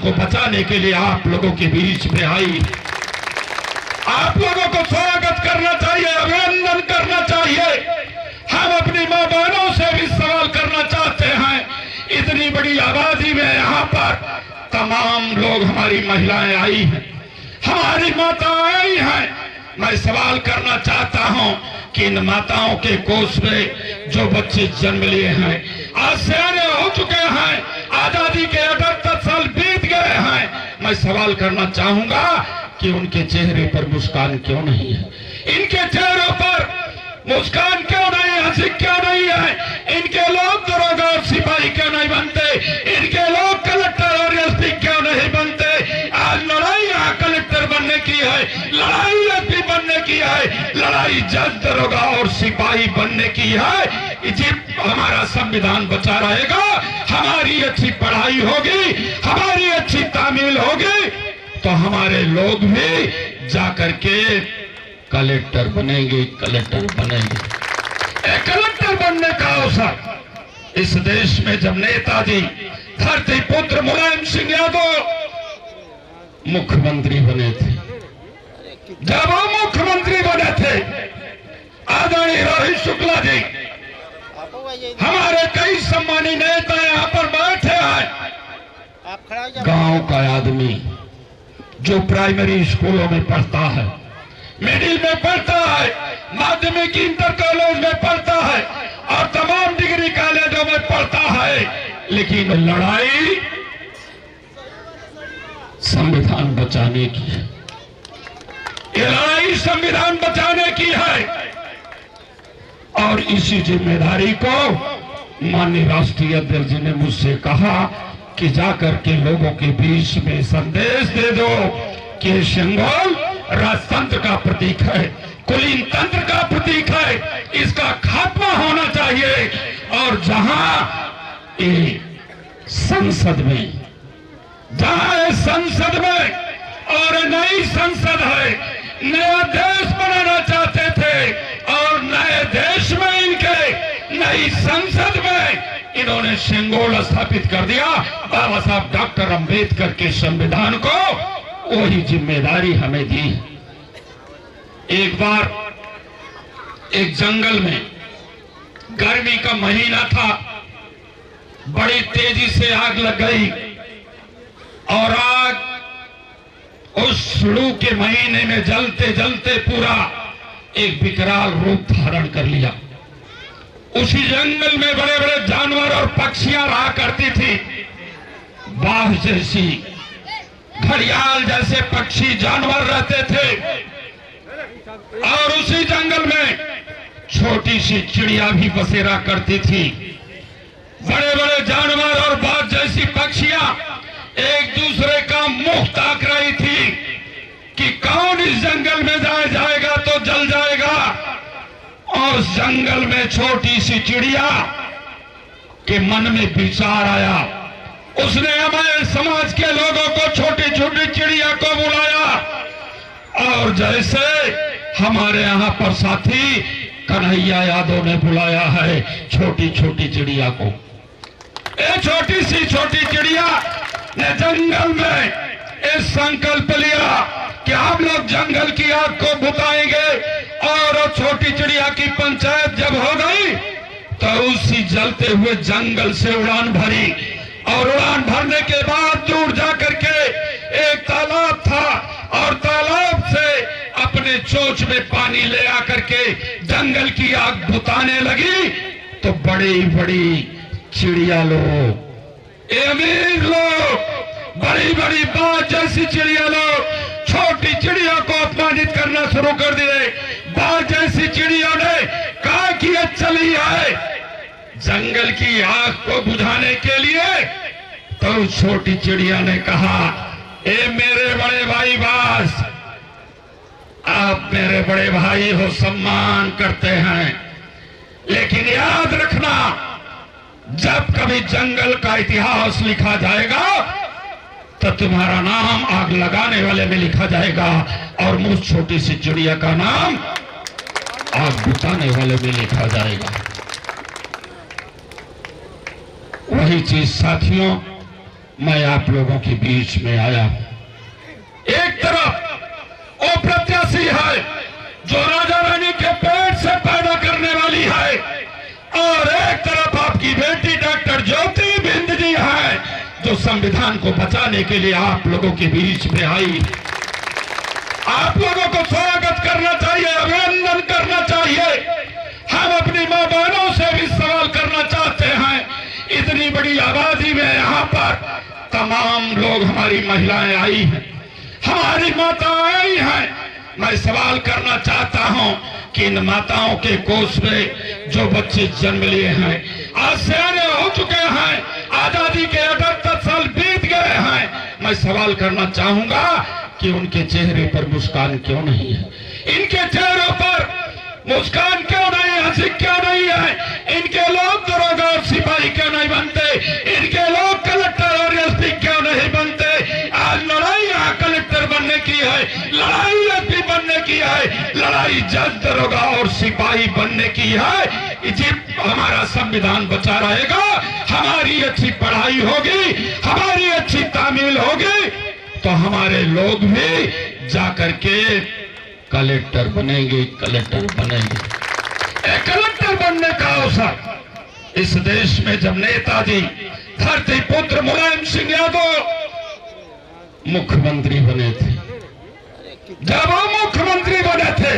को बचाने के लिए आप लोगों के बीच में आई। आप लोगों को स्वागत करना चाहिए, अभिनंदन करना चाहिए। हम अपनी मां बहनों से भी सवाल करना चाहते हैं। इतनी बड़ी आबादी में यहाँ पर तमाम लोग, हमारी महिलाएं आई हैं, हमारी माताएं आई हैं। मैं सवाल करना चाहता हूं कि इन माताओं के कोष में जो बच्चे जन्म लिए हैं, आज सियाने हो चुके हैं, आजादी के 78 साल बीत गए हैं। मैं सवाल करना चाहूंगा कि उनके चेहरे पर मुस्कान क्यों नहीं है? इनके चेहरों पर मुस्कान क्यों नहीं, हंसी क्यों नहीं है? इनके लोग दरोगा और सिपाही क्यों नहीं बनते? इनके लोग कलेक्टर और एसपी क्यों नहीं बनते? आज लड़ाई यहाँ कलेक्टर बनने की है, लड़ाई एसपी बनने की है, लड़ाई जज, दरोगा और सिपाही बनने की है। हमारा संविधान बचा रहेगा, हमारी अच्छी पढ़ाई होगी, हमारी अच्छी तामील होगी, तो हमारे लोग भी जाकर के कलेक्टर बनेंगे, कलेक्टर बनेंगे। कलेक्टर बनने का अवसर इस देश में जब नेताजी धरती पुत्र मुलायम सिंह यादव मुख्यमंत्री बने थे, जब वो मुख्यमंत्री बने थे, आदरणीय रोहित शुक्ला जी, हमारे कई सम्मानी नेता यहाँ पर बैठे हैं। गांव का आदमी जो प्राइमरी स्कूलों में पढ़ता है, मिडिल में पढ़ता है, माध्यमिक इंटर कॉलेज में पढ़ता है और तमाम डिग्री कॉलेजों में पढ़ता है, लेकिन लड़ाई संविधान बचाने की है। ये लड़ाई संविधान बचाने की है और इसी जिम्मेदारी को माननीय राष्ट्रीय अध्यक्ष जी ने मुझसे कहा कि जाकर के लोगों के बीच में संदेश दे दो कि शेंगोल राजतंत्र का प्रतीक है, कुलीन तंत्र का प्रतीक है, इसका खात्मा होना चाहिए। और जहां संसद में, जहां संसद में और नई संसद है, नया देश बनाना चाहते थे और नए देश में इनके नई संसद में इन्होंने शेंगोल स्थापित कर दिया। बाबा साहब डॉक्टर अंबेडकर के संविधान को वही जिम्मेदारी हमें दी। एक बार एक जंगल में गर्मी का महीना था, बड़ी तेजी से आग लग गई और आग उस लू के महीने में जलते जलते पूरा एक विकराल रूप धारण कर लिया। उसी जंगल में बड़े बड़े जानवर और पक्षियां रहा करती थी, बाघ जैसी, घड़ियाल जैसे पक्षी जानवर रहते थे और उसी जंगल में छोटी सी चिड़िया भी बसेरा करती थी। बड़े बड़े जानवर और बाघ जैसी पक्षियां एक दूसरे का मुंह ताक रही थी कि कौन इस जंगल में जाएगा तो जल जाएगा। और उस जंगल में छोटी सी चिड़िया के मन में विचार आया, उसने हमारे समाज के लोगों को, छोटी छोटी चिड़िया को बुलाया और जैसे हमारे यहाँ पर साथी कन्हैया यादव ने बुलाया है छोटी छोटी चिड़िया को, ये छोटी सी छोटी चिड़िया ने जंगल में इस संकल्प लिया कि हम लोग जंगल की आग को बुताएंगे। और छोटी चिड़िया की पंचायत जब हो गई तो उसी जलते हुए जंगल से उड़ान भरी और उड़ान भरने के बाद दूर जाकर के एक तालाब था और तालाब से अपने चोंच में पानी ले आकर के जंगल की आग बुताने लगी। तो बड़ी बड़ी चिड़िया लोग, अमीर लोग, बड़ी बड़ी बात जैसी चिड़िया लोग छोटी चिड़िया को अपमानित करना शुरू कर दिए। बात जैसी चिड़ियों ने कहा कि ये चली है जंगल की आग को बुझाने के लिए। तो छोटी चिड़िया ने कहा, ए मेरे बड़े भाई बास, आप मेरे बड़े भाई हो, सम्मान करते हैं, लेकिन याद रखना जब कभी जंगल का इतिहास लिखा जाएगा तो तुम्हारा नाम आग लगाने वाले में लिखा जाएगा और मुझ छोटी सी चिड़िया का नाम आग बुताने वाले में लिखा जाएगा। वही चीज साथियों मैं आप लोगों के बीच में आया। एक तरफ वो प्रत्याशी है जो राजा रानी के पेट से पैदा करने वाली है, और एक तरफ आपकी बेटी डॉक्टर ज्योति बिंद जी है जो संविधान को बचाने के लिए आप लोगों के बीच में आई। आप लोगों को स्वागत करना चाहिए, अभिनंदन करना चाहिए। हम अपनी मां बहनों से भी सवाल करना चाहते हैं, इतनी बड़ी आबादी में यहाँ पर तमाम लोग, हमारी महिलाएं आई हैं, हमारी माताएं आई हैं। मैं सवाल करना चाहता हूं कि इन माताओं के कोष में जो बच्चे जन्म लिए हैं, आज सियाने हो चुके हैं, आजादी के 78 साल बीत गए हैं, मैं सवाल करना चाहूंगा कि उनके चेहरे पर मुस्कान क्यों नहीं है? इनके चेहरों पर मुस्कान क्यों नहीं, हंसी क्यों नहीं है? इनके लोग दरोगा और सिपाही क्यों नहीं बनते? इनके लोग कलेक्टर और एसपी क्यों नहीं बनते? आज लड़ाई यहाँ कलेक्टर बनने की है, लड़ाई एसपी बनने की है, लड़ाई जज, दरोगा और सिपाही बनने की है। हमारा संविधान बचा रहेगा, हमारी अच्छी पढ़ाई होगी, हमारी अच्छी तामील होगी, तो हमारे लोग भी जाकर के कलेक्टर बनेंगे, कलेक्टर बनेंगे। एक कलेक्टर बनने का अवसर इस देश में जब नेताजी धरती पुत्र मुलायम सिंह यादव मुख्यमंत्री बने थे, जब वो मुख्यमंत्री बने थे,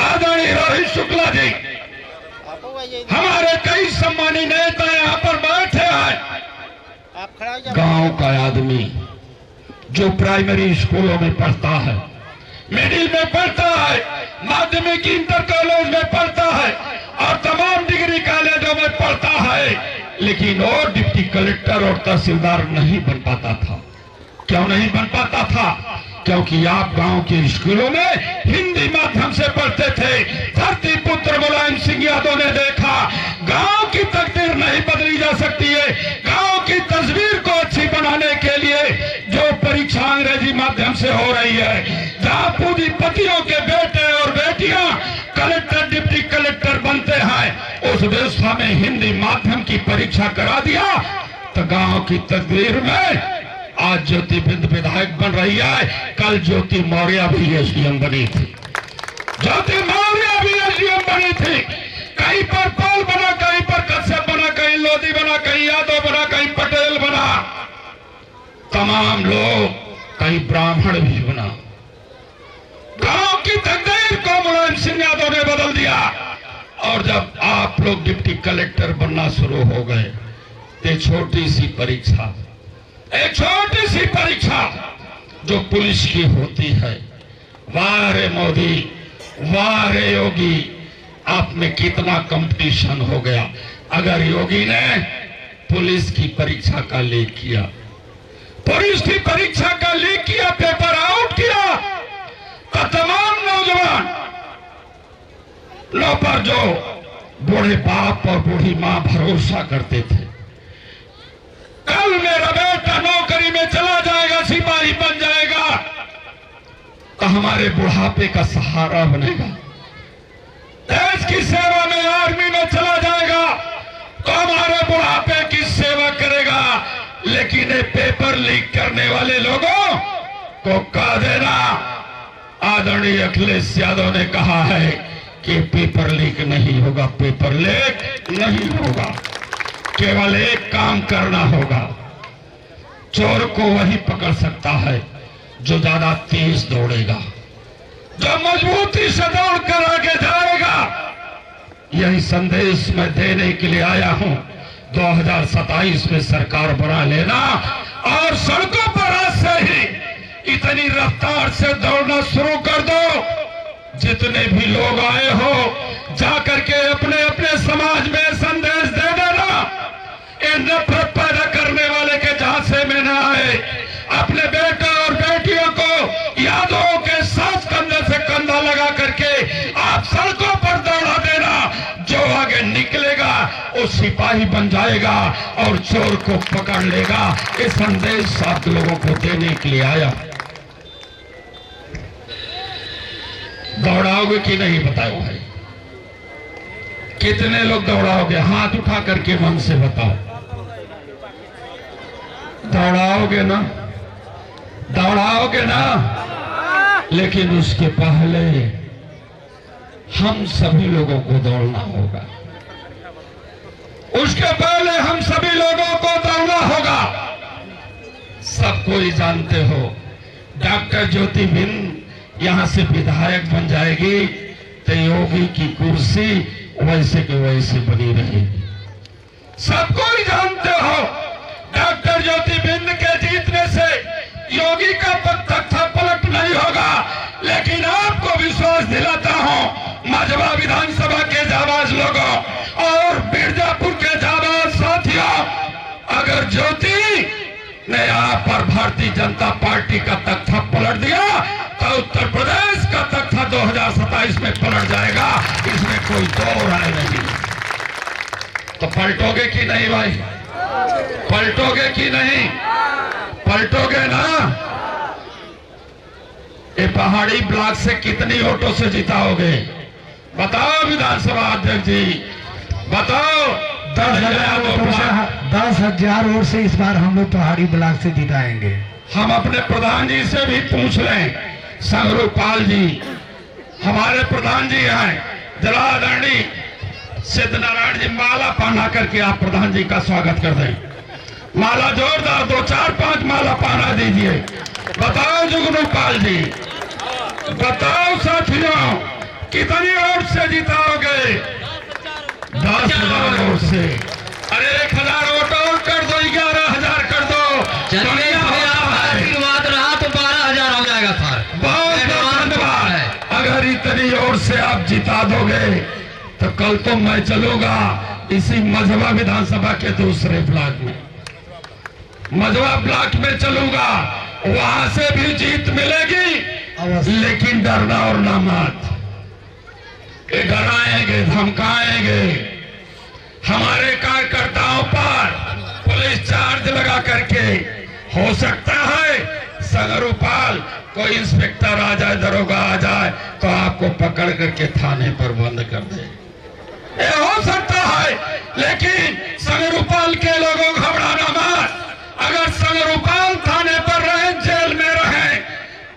आदरणीय रोहित शुक्ला जी, हमारे कई सम्मानी नेता यहाँ पर बैठे हैं। गांव का आदमी जो प्राइमरी स्कूलों में पढ़ता है, मिडिल में पढ़ता है, माध्यमिक इंटर कॉलेज में पढ़ता है और तमाम डिग्री कॉलेजों में पढ़ता है, लेकिन वो डिप्टी कलेक्टर और तहसीलदार नहीं बन पाता था। क्यों नहीं बन पाता था? क्योंकि आप गांव के स्कूलों में हिंदी माध्यम से पढ़ते थे। धरती पुत्र मुलायम सिंह यादव ने देखा गांव की तकदीर नहीं बदली जा सकती है, गांव की तस्वीर को अच्छी बनाने के लिए जो परीक्षा अंग्रेजी माध्यम से हो रही है, जहां पूंजीपतियों के बेटे और बेटियां कलेक्टर डिप्टी कलेक्टर बनते हैं, उस व्यवस्था में हिंदी माध्यम की परीक्षा करा दिया तो गांव की तकदीर में आज ज्योति बिंद विधायक बन रही है, कल ज्योति मौर्य भी एसडीएम बनी थी, ज्योति मौर्य भी एसडीएम बनी थी। कहीं पर पाल बना, कहीं पर कश्यप बना, कहीं लोधी बना, कहीं यादव बना, कहीं पटेल बना, तमाम लोग, कहीं ब्राह्मण भी बना। गांव की तकदीर को मुलायम सिंह यादव ने बदल दिया। और जब आप लोग डिप्टी कलेक्टर बनना शुरू हो गए, तो छोटी सी परीक्षा, एक छोटी सी परीक्षा जो पुलिस की होती है, वाह रे मोदी, वाह रे योगी, आप में कितना कंपटीशन हो गया। अगर योगी ने पुलिस की परीक्षा का लीक किया, पुलिस की परीक्षा का लीक किया, पेपर आउट किया, तो तमाम नौजवान लोग पर जो बूढ़े बाप और बूढ़ी मां भरोसा करते थे, कल मेरा बेटा नौकरी में चला जाएगा, सिपाही बन जाएगा, तो हमारे बुढ़ापे का सहारा बनेगा। देश की सेवा में आर्मी में चला जाएगा तो हमारे बुढ़ापे की सेवा करेगा। लेकिन ये पेपर लीक करने वाले लोगों को कह देना, आदरणीय अखिलेश यादव ने कहा है कि पेपर लीक नहीं होगा, पेपर लीक नहीं होगा, केवल एक काम करना होगा, चोर को वही पकड़ सकता है जो ज्यादा तेज दौड़ेगा, जो मजबूती से दौड़कर आगे जाएगा। यही संदेश मैं देने के लिए आया हूं। 2027 में सरकार बना लेना और सड़कों पर आज से ही इतनी रफ्तार से दौड़ना शुरू कर दो। जितने भी लोग आए हो, जाकर के अपने अपने समाज में संदेश दे देना, इन नफरत पैदा करने वाले के झांसे में न आए। अपने बेटा और बेटियों को यादों के साथ कंधे से कंधा लगा करके आप सड़कों पर दौड़ा देना। जो आगे निकलेगा वो सिपाही बन जाएगा और चोर को पकड़ लेगा। ये संदेश आप लोगों को देने के लिए आया। दौड़ाओगे कि नहीं बताओ भाई? कितने लोग दौड़ाओगे? हाथ उठा करके मन से बताओ। दौड़ाओगे ना, दौड़ाओगे ना, लेकिन उसके पहले हम सभी लोगों को दौड़ना होगा। उसके पहले हम सभी लोगों को दौड़ना होगा। सब कोई जानते हो डॉक्टर ज्योति बिंद यहां से विधायक बन जाएगी तो योगी की कुर्सी वैसे के वैसे बनी रहेगी। सब कोई जानते हो डॉक्टर ज्योति बिंद के जीतने से योगी का तख्ता पलट नहीं होगा। लेकिन आपको विश्वास दिलाता हूं मझवा विधानसभा के जाबाज लोगों और मिर्जापुर के जाबाज साथियों, अगर ज्योति ने आप पर भारतीय जनता पार्टी का तख्ता पलट दिया तो उत्तर प्रदेश का तख्ता 2027 में पलट जाएगा, इसमें कोई दो राय नहीं। तो पलटोगे कि नहीं भाई? पलटोगे कि नहीं? पलटोगे ना? ये पहाड़ी ब्लॉक से कितनी वोटों से जिताओगे? बताओ विधानसभा अध्यक्ष जी, बताओ। 10,000 वोट से इस बार हम लोग पहाड़ी ब्लॉक से जिताएंगे। हम अपने प्रधान जी से भी पूछ लें, संगरूपाल जी हमारे प्रधान जी हैं, जरा आदरणीय सिद्धनारायण जी माला पहना करके आप प्रधान जी का स्वागत कर दें। माला जोरदार 2, 4, 5 माला पहना दीजिए। बताओ जुगनूपाल जी, बताओ साथियों कितनी वोट से जिताओगे? 10,000 वोट से। अरे 1,000 वोट और कर दो, 11,000 कर दो। आशीर्वाद रहा तो 12,000 हो जाएगा सर। बहुत धन्यवाद। अगर इतनी वोट से आप जिता दोगे तो कल तो मैं चलूंगा इसी मझवा विधानसभा के दूसरे ब्लॉक में, मझवा ब्लॉक में चलूंगा, वहां से भी जीत मिलेगी। लेकिन डरना और ना मत, डराएंगे धमकाएंगे, हमारे कार्यकर्ताओं पर पुलिस चार्ज लगा करके हो सकता है संगरूपाल कोई इंस्पेक्टर आ जाए, दरोगा आ जाए तो आपको पकड़ करके थाने पर बंद कर दे, ये हो सकता है। लेकिन संगरूपाल के लोगों घबराना मत। अगर संगरूपाल थाने पर रहे, जेल में रहे,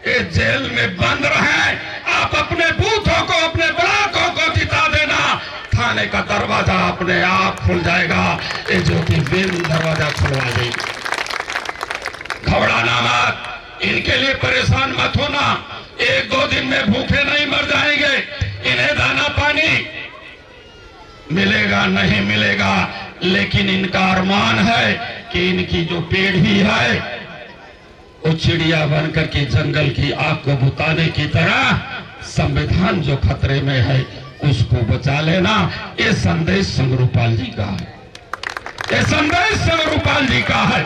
ये जेल में बंद रहे, आप अपने बूथों को, अपने ब्लॉकों को जिता देना, थाने का दरवाजा अपने आप खुल जाएगा। ये ज्योति बिंद दरवाजा खुलवा देगी। घबराना मत, इनके लिए परेशान मत होना। 1-2 दिन में भूखे नहीं मर जाएंगे। इन्हें दाना पानी मिलेगा नहीं मिलेगा, लेकिन इनका अरमान है कि इनकी जो पीढ़ी है वो चिड़िया बन करके जंगल की आग को बुताने की तरह संविधान जो खतरे में है उसको बचा लेना। ये संदेश संगरूपाल जी का है, ये संदेश संगरूपाल जी का है।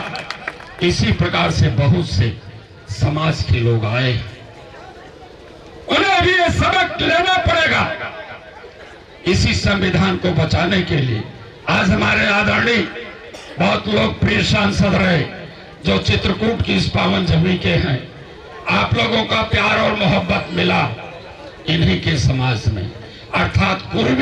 इसी प्रकार से बहुत से समाज के लोग आए, उन्हें भी ये सबक लेना पड़ेगा इसी संविधान को बचाने के लिए। आज हमारे आदरणीय बहुत लोग प्रिय सांसद रहे जो चित्रकूट की इस पावन जमीन के हैं, आप लोगों का प्यार और मोहब्बत मिला इन्हीं के समाज में, अर्थात